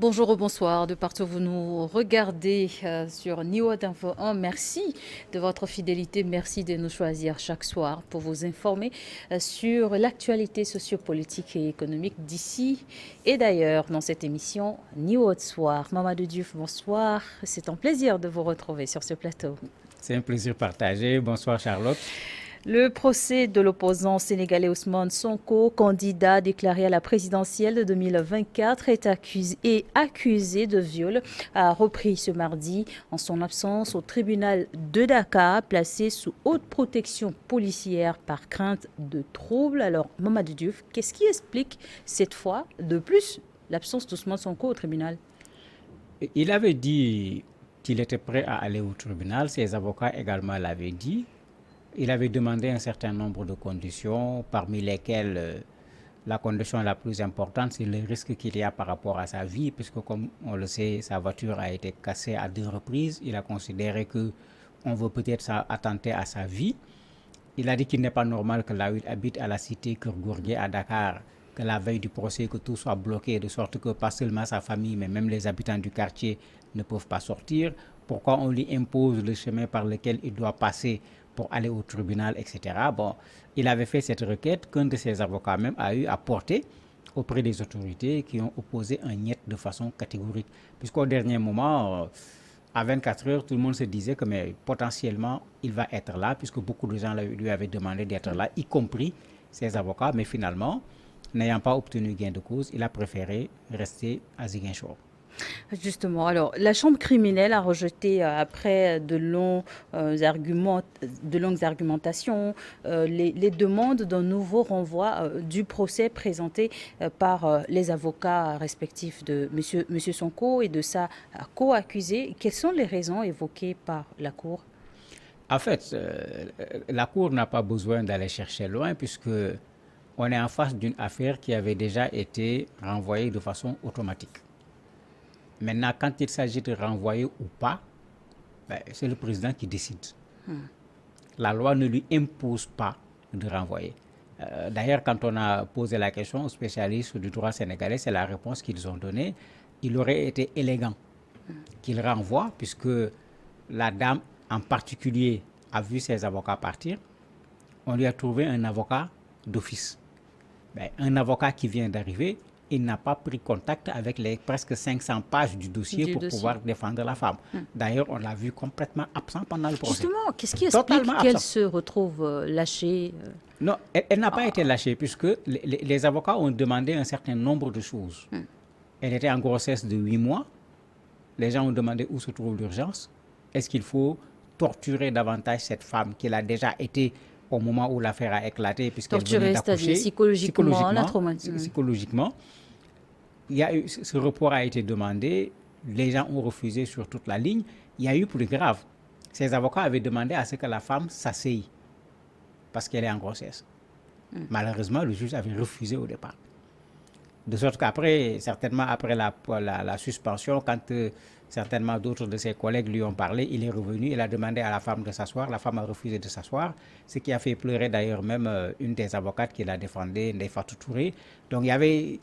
Bonjour ou bonsoir, de partout où vous nous regardez sur Niwot Info 1. Merci de votre fidélité, merci de nous choisir chaque soir pour vous informer sur l'actualité sociopolitique et économique d'ici et d'ailleurs dans cette émission Niwot Soir. Mamadou Diouf, bonsoir, c'est un plaisir de vous retrouver sur ce plateau. C'est un plaisir partagé. Bonsoir Charlotte. Le procès de l'opposant sénégalais Ousmane Sonko, candidat déclaré à la présidentielle de 2024, est accusé de viol, a repris ce mardi en son absence au tribunal de Dakar, placé sous haute protection policière par crainte de troubles. Alors, Mamadou Diouf, qu'est-ce qui explique cette fois de plus l'absence d'Ousmane Sonko au tribunal? Il avait dit qu'il était prêt à aller au tribunal. Ses avocats également l'avaient dit. Il avait demandé un certain nombre de conditions, parmi lesquelles la condition la plus importante, c'est le risque qu'il y a par rapport à sa vie, puisque comme on le sait, sa voiture a été cassée à 2 reprises. Il a considéré qu'on veut peut-être attenter à sa vie. Il a dit qu'il n'est pas normal que là où il habite à la cité Keur à Dakar, que la veille du procès, que tout soit bloqué, de sorte que pas seulement sa famille, mais même les habitants du quartier ne peuvent pas sortir. Pourquoi on lui impose le chemin par lequel il doit passer pour aller au tribunal, etc. Bon, il avait fait cette requête qu'un de ses avocats même a eu à porter auprès des autorités qui ont opposé un niet de façon catégorique. Puisqu'au dernier moment, à 24 heures, tout le monde se disait que mais, potentiellement, il va être là, puisque beaucoup de gens lui avaient demandé d'être là, y compris ses avocats. Mais finalement, n'ayant pas obtenu gain de cause, il a préféré rester à Ziguinchor. Justement, alors la chambre criminelle a rejeté après de longues argumentations, les demandes d'un nouveau renvoi du procès présenté par les avocats respectifs de Monsieur Sonko et de sa co-accusée. Quelles sont les raisons évoquées par la Cour? En fait, la Cour n'a pas besoin d'aller chercher loin, puisque on est en face d'une affaire qui avait déjà été renvoyée de façon automatique. Maintenant, quand il s'agit de renvoyer ou pas, c'est le président qui décide. La loi ne lui impose pas de renvoyer. D'ailleurs, quand on a posé la question aux spécialistes du droit sénégalais, c'est la réponse qu'ils ont donnée. Il aurait été élégant qu'il renvoie, puisque la dame en particulier a vu ses avocats partir. On lui a trouvé un avocat d'office. Un avocat qui vient d'arriver, il n'a pas pris contact avec les presque 500 pages du dossier pour pouvoir défendre la femme. D'ailleurs, on l'a vu complètement absent pendant le procès. Justement, qu'est-ce qui explique qu'elle se retrouve lâchée? Non, elle n'a pas été lâchée, puisque les avocats ont demandé un certain nombre de choses. Elle était en grossesse de 8 mois. Les gens ont demandé où se trouve l'urgence. Est-ce qu'il faut torturer davantage cette femme qu'il a déjà été au moment où l'affaire a éclaté, puisqu'elle venait d'accoucher, psychologiquement. Il y a eu, ce report a été demandé, les gens ont refusé sur toute la ligne. Il y a eu plus grave. Ces avocats avaient demandé à ce que la femme s'asseye parce qu'elle est en grossesse. Malheureusement, le juge avait refusé au départ. De sorte qu'après, certainement après la suspension, quand certainement d'autres de ses collègues lui ont parlé, il est revenu, il a demandé à la femme de s'asseoir, la femme a refusé de s'asseoir, ce qui a fait pleurer d'ailleurs même une des avocates qui la défendait, Ndeye Fatou Touré. Donc il y avait...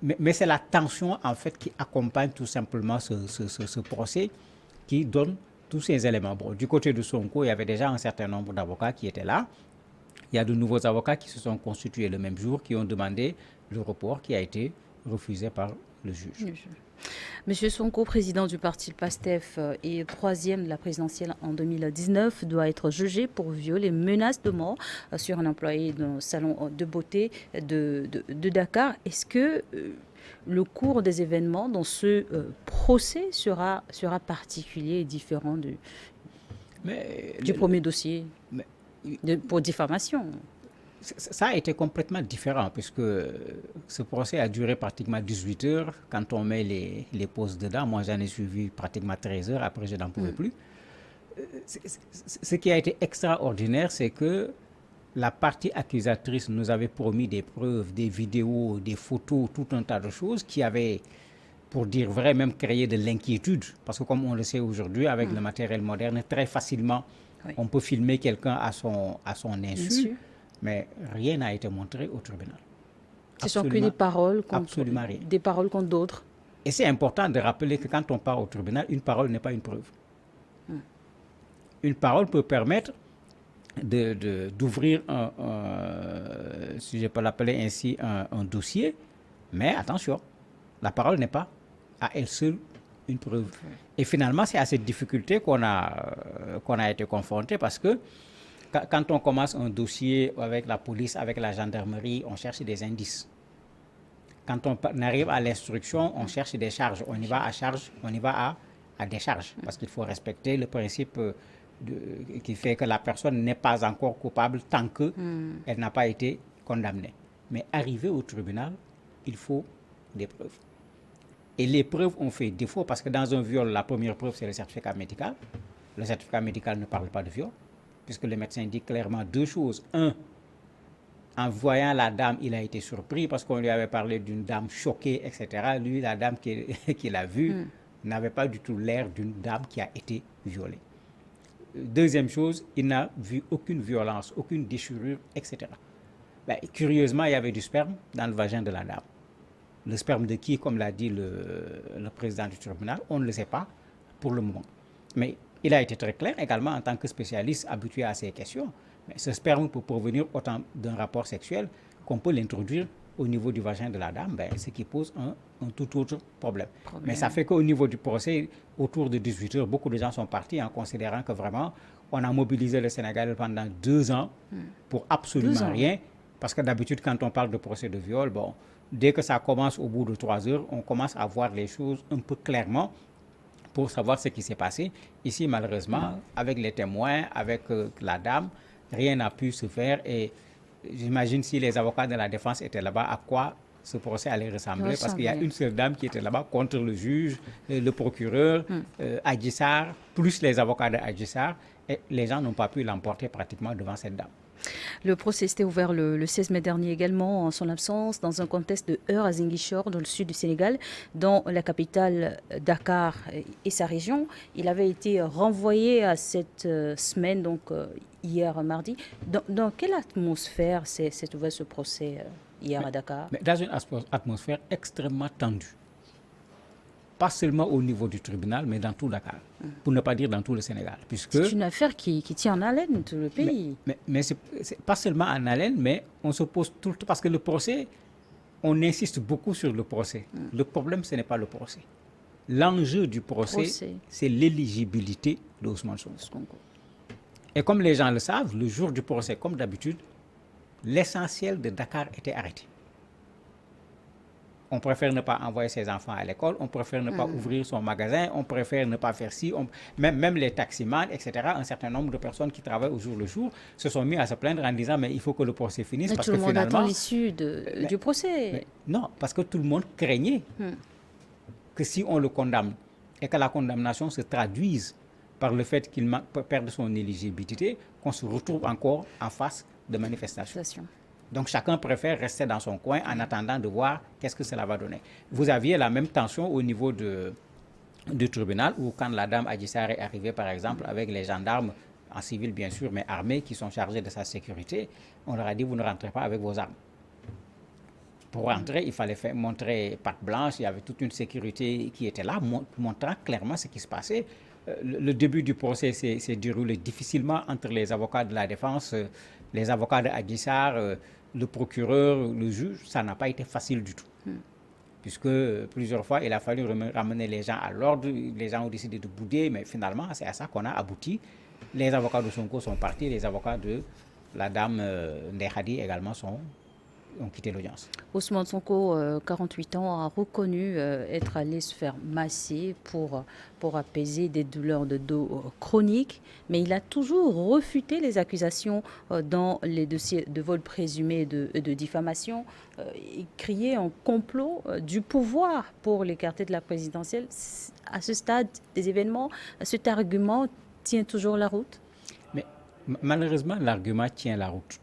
Mais c'est la tension en fait qui accompagne tout simplement ce procès qui donne tous ces éléments. Bon, du côté de Sonko, il y avait déjà un certain nombre d'avocats qui étaient là. Il y a de nouveaux avocats qui se sont constitués le même jour, qui ont demandé le report qui a été refusé par le juge. Monsieur Sonko, président du parti PASTEF et troisième de la présidentielle en 2019, doit être jugé pour viol et menace de mort sur un employé d'un salon de beauté de Dakar. Est-ce que le cours des événements dans ce procès sera particulier et différent du premier dossier pour diffamation? Ça a été complètement différent, puisque ce procès a duré pratiquement 18 heures. Quand on met les pauses dedans, moi j'en ai suivi pratiquement 13 heures, après je n'en pouvais plus. Ce qui a été extraordinaire, c'est que la partie accusatrice nous avait promis des preuves, des vidéos, des photos, tout un tas de choses qui avaient, pour dire vrai, même créé de l'inquiétude. Parce que comme on le sait aujourd'hui, avec le matériel moderne, très facilement, on peut filmer quelqu'un à son insu. Mais rien n'a été montré au tribunal. Ce sont que des paroles absolument rien. Des paroles contre d'autres. Et c'est important de rappeler que quand on part au tribunal, une parole n'est pas une preuve. Une parole peut permettre d'ouvrir si je peux l'appeler ainsi, un dossier, mais attention, la parole n'est pas à elle seule une preuve. Et finalement, c'est à cette difficulté qu'on a été confronté, parce que quand on commence un dossier avec la police, avec la gendarmerie, on cherche des indices. Quand on arrive à l'instruction, on cherche des charges. On y va à charge, on y va à décharge, parce qu'il faut respecter le principe qui fait que la personne n'est pas encore coupable tant qu'elle n'a pas été condamnée. Mais arrivé au tribunal, il faut des preuves. Et les preuves ont fait défaut, parce que dans un viol, la première preuve, c'est le certificat médical. Le certificat médical ne parle pas de viol, puisque le médecin dit clairement deux choses. Un, en voyant la dame, il a été surpris parce qu'on lui avait parlé d'une dame choquée, etc. Lui, la dame qu'il a vue n'avait pas du tout l'air d'une dame qui a été violée. Deuxième chose, il n'a vu aucune violence, aucune déchirure, etc. Ben, curieusement, il y avait du sperme dans le vagin de la dame. Le sperme de qui, comme l'a dit le président du tribunal, on ne le sait pas pour le moment. Mais il a été très clair également en tant que spécialiste habitué à ces questions. Mais ce sperme peut provenir autant d'un rapport sexuel qu'on peut l'introduire au niveau du vagin de la dame, ben, ce qui pose un tout autre problème. Mais ça fait qu'au niveau du procès, autour de 18 heures, beaucoup de gens sont partis en considérant que vraiment, on a mobilisé le Sénégal pendant 2 ans pour absolument rien. Parce que d'habitude, quand on parle de procès de viol, bon, dès que ça commence au bout de 3 heures, on commence à voir les choses un peu clairement pour savoir ce qui s'est passé. Ici, malheureusement, avec les témoins, avec la dame, rien n'a pu se faire. Et j'imagine si les avocats de la défense étaient là-bas, à quoi ce procès allait ressembler. Parce qu'il y a une seule dame qui était là-bas contre le juge, le procureur, Adji Sarr, plus les avocats de Adji Sarr. Et les gens n'ont pas pu l'emporter pratiquement devant cette dame. Le procès s'était ouvert le 16 mai dernier également, en son absence, dans un contexte de heurts à Ziguinchor, dans le sud du Sénégal, dans la capitale Dakar et sa région. Il avait été renvoyé à cette semaine, donc hier mardi. Dans quelle atmosphère s'est ouvert ce procès hier à Dakar? Mais dans une atmosphère extrêmement tendue. Pas seulement au niveau du tribunal, mais dans tout Dakar, pour ne pas dire dans tout le Sénégal. C'est une affaire qui tient en haleine tout le pays. Mais c'est pas seulement en haleine, mais on se pose tout le temps, parce que le procès, on insiste beaucoup sur le procès. Le problème, ce n'est pas le procès. L'enjeu du procès, c'est l'éligibilité d'Ousmane Sonko. Et comme les gens le savent, le jour du procès, comme d'habitude, l'essentiel de Dakar était arrêté. On préfère ne pas envoyer ses enfants à l'école, on préfère ne pas ouvrir son magasin, on préfère ne pas faire ci, même les taximans, etc. Un certain nombre de personnes qui travaillent au jour le jour se sont mis à se plaindre en disant mais il faut que le procès finisse. Mais parce tout le que monde finalement, attend l'issue du procès. Non, parce que tout le monde craignait que si on le condamne et que la condamnation se traduise par le fait qu'il perde son éligibilité, qu'on se retrouve encore en face de manifestations. Donc chacun préfère rester dans son coin en attendant de voir qu'est-ce que cela va donner. Vous aviez la même tension au niveau du tribunal, où quand la dame Adji Sarr est arrivée, par exemple, avec les gendarmes, en civil bien sûr, mais armés, qui sont chargés de sa sécurité, on leur a dit, vous ne rentrez pas avec vos armes. Pour rentrer, il fallait montrer patte blanche, il y avait toute une sécurité qui était là, montrant clairement ce qui se passait. Le début du procès s'est déroulé difficilement entre les avocats de la défense, les avocats de Adji Sarr, le procureur, le juge. Ça n'a pas été facile du tout. Puisque plusieurs fois, il a fallu ramener les gens à l'ordre. Les gens ont décidé de bouder, mais finalement, c'est à ça qu'on a abouti. Les avocats de Sonko sont partis, les avocats de la dame Ndeye Khady également ont quitté l'audience. Ousmane Sonko, 48 ans, a reconnu être allé se faire masser pour apaiser des douleurs de dos chroniques, mais il a toujours refuté les accusations dans les dossiers de vol présumé de diffamation. Il criait un complot du pouvoir pour l'écarter de la présidentielle. À ce stade des événements, cet argument tient toujours la route? Mais malheureusement, l'argument tient la route.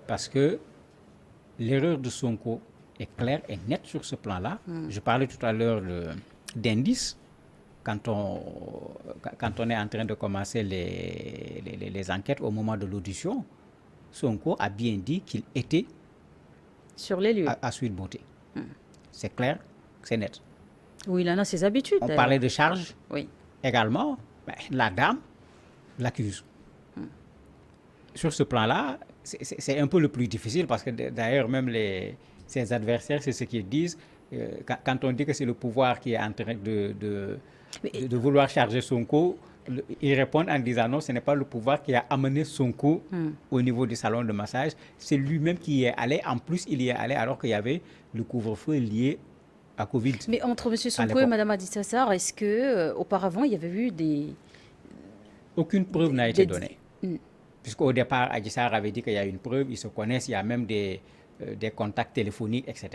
Parce que l'erreur de Sonko est claire et nette sur ce plan-là. Je parlais tout à l'heure d'indices. Quand on est en train de commencer les enquêtes au moment de l'audition, Sonko a bien dit qu'il était sur les lieux à Sweet Beauté. C'est clair, c'est net. Oui, il en a ses habitudes. On parlait de charges Oui. également. Ben, la dame l'accuse. Sur ce plan-là, c'est un peu le plus difficile parce que d'ailleurs, même ses adversaires, c'est ce qu'ils disent. Quand on dit que c'est le pouvoir qui est en train de vouloir charger Sonko, ils répondent en disant non, ce n'est pas le pouvoir qui a amené Sonko au niveau du salon de massage, c'est lui-même qui y est allé. En plus, il y est allé alors qu'il y avait le couvre-feu lié à Covid. Mais entre M. Sonko et Mme Adissassar, est-ce que auparavant il y avait eu Aucune preuve n'a été donnée. Puisqu'au départ, Adji Sarr avait dit qu'il y a une preuve, ils se connaissent, il y a même des contacts téléphoniques, etc.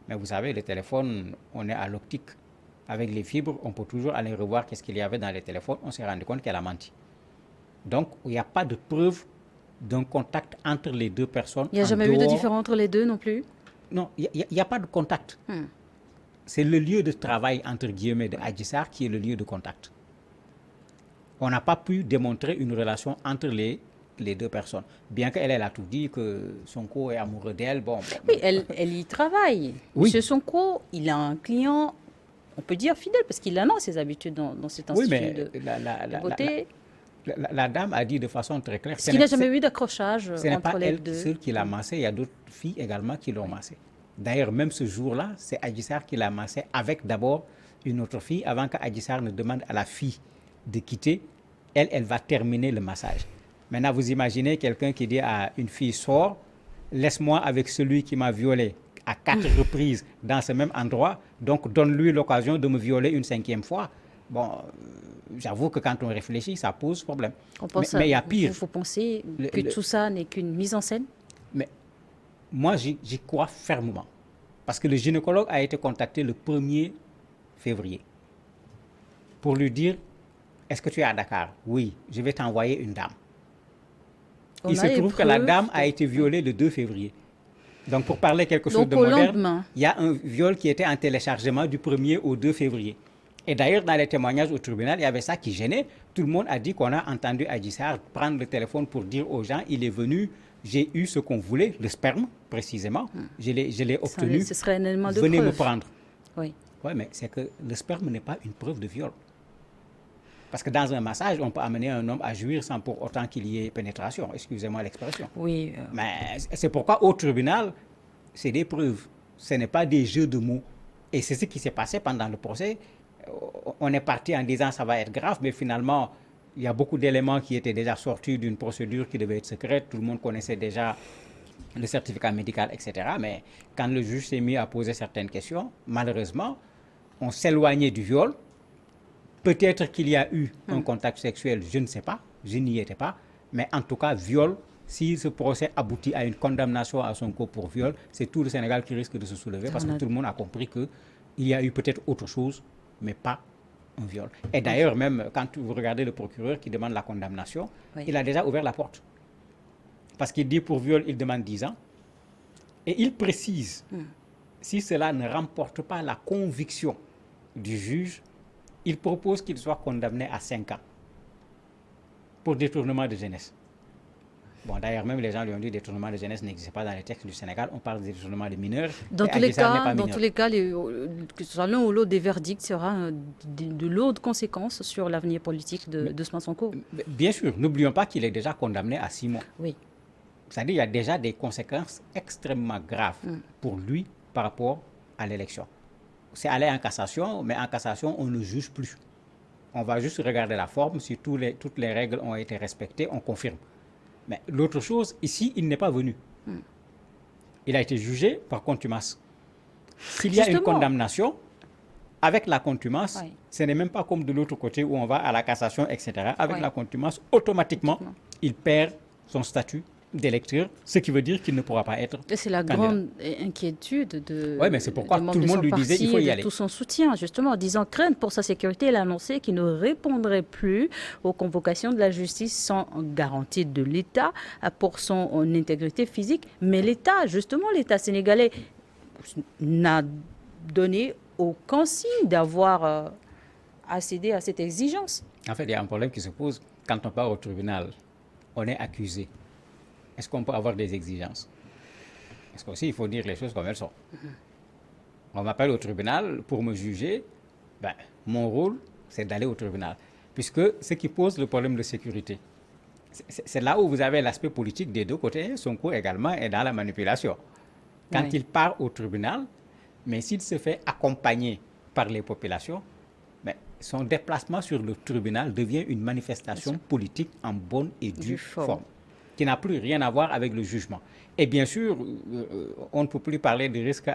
Mais vous savez, le téléphone, on est à l'optique. Avec les fibres, on peut toujours aller revoir qu'est-ce qu'il y avait dans les téléphones. On s'est rendu compte qu'elle a menti. Donc, il n'y a pas de preuve d'un contact entre les deux personnes. Il n'y a jamais eu de différence entre les deux non plus? Non, il n'y a pas de contact. C'est le lieu de travail, entre guillemets, de Adji Sarr qui est le lieu de contact. On n'a pas pu démontrer une relation entre les deux personnes. Bien qu'elle a tout dit, que Sonko est amoureux d'elle. Bon, oui, elle y travaille. Oui. Monsieur Sonko, il a un client, on peut dire fidèle, parce qu'il en a ses habitudes dans cet institut de beauté. La dame a dit de façon très claire. Parce qu'il n'a jamais eu d'accrochage entre les deux. Ce n'est pas elle seule qui l'a massé, il y a d'autres filles également qui l'ont massé. D'ailleurs, même ce jour-là, c'est Adji Sarr qui l'a massé avec d'abord une autre fille, avant qu'Adji Sarr ne demande à la fille de quitter. Elle va terminer le massage. Maintenant, vous imaginez quelqu'un qui dit à une fille, sors, laisse-moi avec celui qui m'a violé à 4 reprises dans ce même endroit, donc donne-lui l'occasion de me violer une 5e fois. Bon, j'avoue que quand on réfléchit, ça pose problème. Mais il y a pire. Vous pensez que tout ça n'est qu'une mise en scène? Mais moi, j'y crois fermement. Parce que le gynécologue a été contacté le 1er février pour lui dire, est-ce que tu es à Dakar? Oui, je vais t'envoyer une dame. Il se trouve que la dame a été violée le 2 février. Donc, pour parler quelque chose de moderne, il y a un viol qui était en téléchargement du 1er au 2 février. Et d'ailleurs, dans les témoignages au tribunal, il y avait ça qui gênait. Tout le monde a dit qu'on a entendu Adji Sarr prendre le téléphone pour dire aux gens, il est venu, j'ai eu ce qu'on voulait, le sperme précisément, je l'ai obtenu, ce serait un élément de venez preuve. me prendre. Oui. Oui, mais c'est que le sperme n'est pas une preuve de viol. Parce que dans un massage, on peut amener un homme à jouir sans pour autant qu'il y ait pénétration. Excusez-moi l'expression. Oui. Mais c'est pourquoi au tribunal, c'est des preuves. Ce n'est pas des jeux de mots. Et c'est ce qui s'est passé pendant le procès. On est parti en disant ça va être grave, mais finalement, il y a beaucoup d'éléments qui étaient déjà sortis d'une procédure qui devait être secrète. Tout le monde connaissait déjà le certificat médical, etc. Mais quand le juge s'est mis à poser certaines questions, malheureusement, on s'éloignait du viol. Peut-être qu'il y a eu un contact sexuel, je ne sais pas, je n'y étais pas, mais en tout cas, viol, si ce procès aboutit à une condamnation à Sonko pour viol, c'est tout le Sénégal qui risque de se soulever parce que tout le monde a compris qu'il y a eu peut-être autre chose, mais pas un viol. Et d'ailleurs, même quand vous regardez le procureur qui demande la condamnation, il a déjà ouvert la porte. Parce qu'il dit pour viol, il demande 10 ans. Et il précise, si cela ne remporte pas la conviction du juge, il propose qu'il soit condamné à 5 ans pour détournement de jeunesse. Bon, d'ailleurs, même les gens lui ont dit que détournement de jeunesse n'existe pas dans les textes du Sénégal. On parle de détournement de mineurs. Dans tous les cas, que ce soit l'un ou l'autre des verdicts sera de lourdes conséquences sur l'avenir politique de Ousmane Sonko. Bien sûr, n'oublions pas qu'il est déjà condamné à 6 mois. Oui. C'est-à-dire qu'il y a déjà des conséquences extrêmement graves pour lui par rapport à l'élection. C'est aller en cassation, mais en cassation, on ne juge plus. On va juste regarder la forme. Si toutes les règles ont été respectées, on confirme. Mais l'autre chose, ici, il n'est pas venu. Il a été jugé par contumace. S'il y a une condamnation, avec la contumace, ce n'est même pas comme de l'autre côté où on va à la cassation, etc. Avec la contumace, automatiquement, il perd son statut d'électeur, ce qui veut dire qu'il ne pourra pas être candidat. C'est la grande inquiétude de. Oui, mais c'est pourquoi tout le monde lui disait qu'il faut y aller. Tout son soutien, justement, en disant crainte pour sa sécurité. Il a annoncé qu'il ne répondrait plus aux convocations de la justice sans garantie de l'État pour son intégrité physique. Mais l'État, justement, l'État sénégalais n'a donné aucun signe d'avoir accédé à cette exigence. En fait, il y a un problème qui se pose quand on part au tribunal. On est accusé. Est-ce qu'on peut avoir des exigences? Parce qu'aussi, il faut dire les choses comme elles sont. On m'appelle au tribunal pour me juger. Ben, mon rôle, c'est d'aller au tribunal. Puisque ce qui pose le problème de sécurité, c'est là où vous avez l'aspect politique des deux côtés. Sonko également est dans la manipulation. Quand Oui. il part au tribunal, mais s'il se fait accompagner par les populations, ben, son déplacement sur le tribunal devient une manifestation politique en bonne et due forme, qui n'a plus rien à voir avec le jugement. Et bien sûr, on ne peut plus parler de risque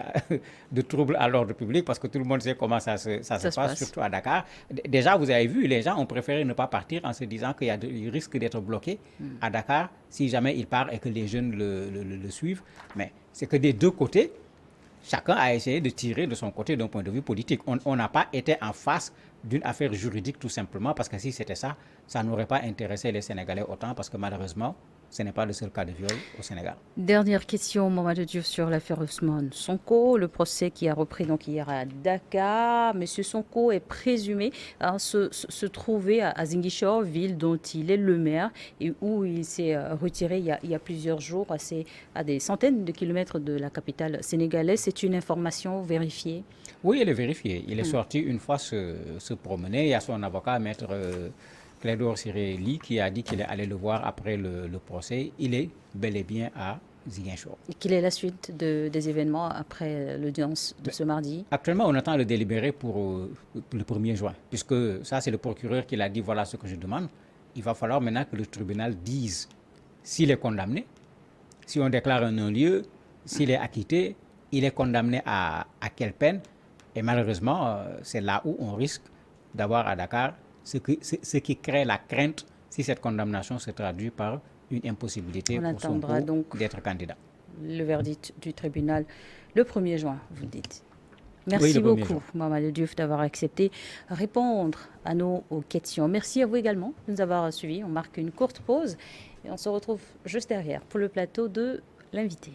de troubles à l'ordre public parce que tout le monde sait comment ça se passe, surtout à Dakar. Déjà, vous avez vu, les gens ont préféré ne pas partir en se disant qu'il risque d'être bloqué à Dakar si jamais il part et que les jeunes le suivent. Mais c'est que des deux côtés, chacun a essayé de tirer de son côté d'un point de vue politique. On n'a pas été en face d'une affaire juridique tout simplement parce que si c'était ça, ça n'aurait pas intéressé les Sénégalais autant parce que malheureusement, ce n'est pas le seul cas de viol au Sénégal. Dernière question, Mamadou Diouf, sur l'affaire Ousmane Sonko, le procès qui a repris donc hier à Dakar. Monsieur Sonko est présumé se trouver à Ziguinchor, ville dont il est le maire et où il s'est retiré il y a plusieurs jours, à des centaines de kilomètres de la capitale sénégalaise. C'est une information vérifiée? Oui, elle est vérifiée. Il est sorti une fois se promener. Il y a son avocat, maître Clédor Ciré-Ly, qui a dit qu'il est allé le voir après le procès. Il est bel et bien à Ziguinchor. Et quelle est la suite des événements après l'audience de ce mardi? Actuellement, on attend le délibéré pour le 1er juin, puisque ça, c'est le procureur qui l'a dit, voilà ce que je demande. Il va falloir maintenant que le tribunal dise s'il est condamné, si on déclare un non-lieu, s'il est acquitté, il est condamné à quelle peine. Et malheureusement, c'est là où on risque d'avoir à Dakar ce qui crée la crainte si cette condamnation se traduit par une impossibilité pour Sonko d'être candidat. Le verdict du tribunal le 1er juin, vous dites. Merci beaucoup, Mamadou Diouf, d'avoir accepté répondre à nos questions. Merci à vous également de nous avoir suivis. On marque une courte pause et on se retrouve juste derrière pour le plateau de l'invité.